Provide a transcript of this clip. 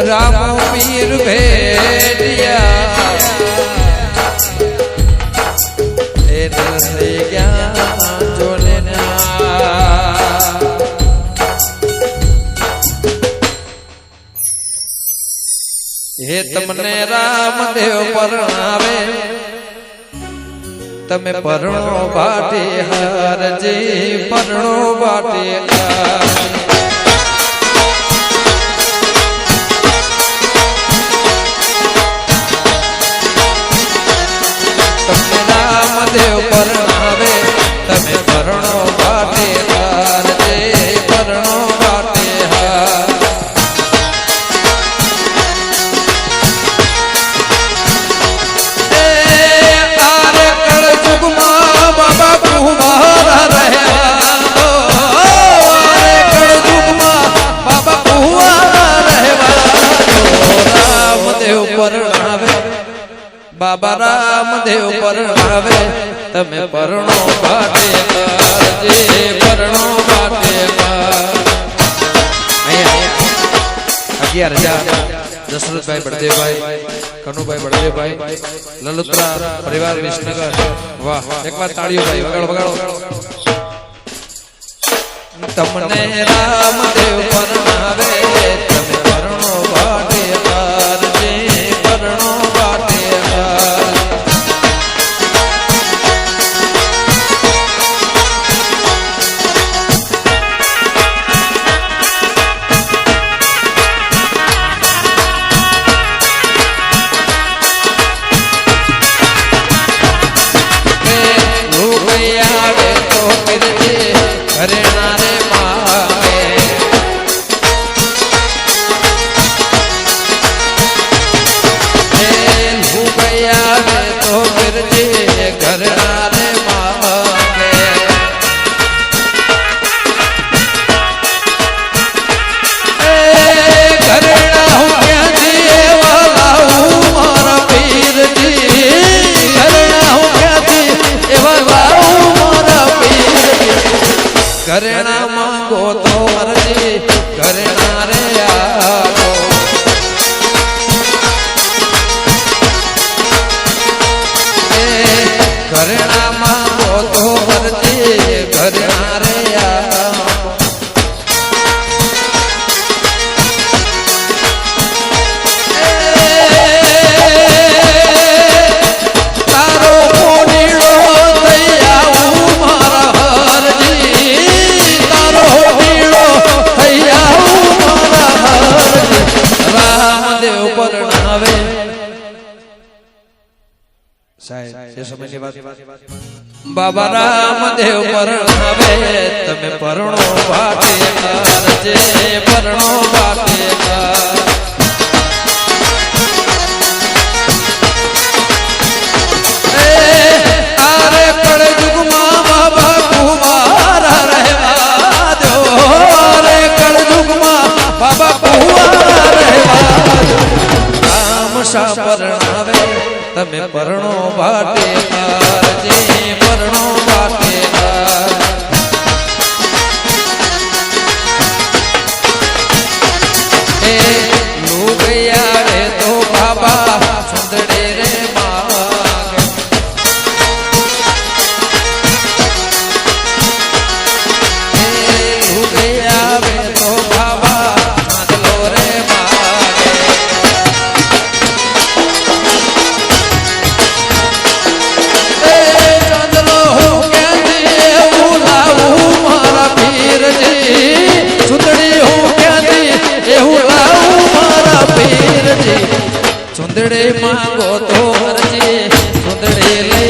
राम पीर भेटिया जो लेना हे तमने रामदेव परणावे तमे परણો बाटे हारजे परણો बाटे देव परणावे तमे परણો बाटे हार जे परણો बाटे हार आर कल जुग मां बाबा कुंवारा रहवा दो आर कल जुग मां बाबा कुंवारा रहवा दो रामदेव परणावे बाबा रामदेव परणावे तमे परણો बाटे जे परણો बाटे 11,000 दशरथ भाई बड़देव भाई कनु भाई बड़देव भाई ललुत्रा परिवार विसनगर वाह एक बार ताड़ियों भाई वगाड़ो वगाड़ो तमने रामदेव परणावे तमे परણો बाटे जे परણો बाटे घरेणा मांगो तो मर्जी घरेणा रे आगो घरेणा मांगो तो मर्जी घरेणा रे आगो तारो कोडीड़ो थैया मारा हरजी रामदेव परणावे साहेब समय की बात बाबा रामदेव परणावे तमे परણો बाटे जे परણો बाटे आरे कल जुग मां बाबा कुंवारा रहवा दो आरे कल जुग मां बाबा कुंवारा रहवा दो राम सा परणावे तमे परણો बाटे जे परણો बाटे लोग यारे तो बाबा सुंदरे रे सुंदरे मांगो तो मर्जी सुंदरे ले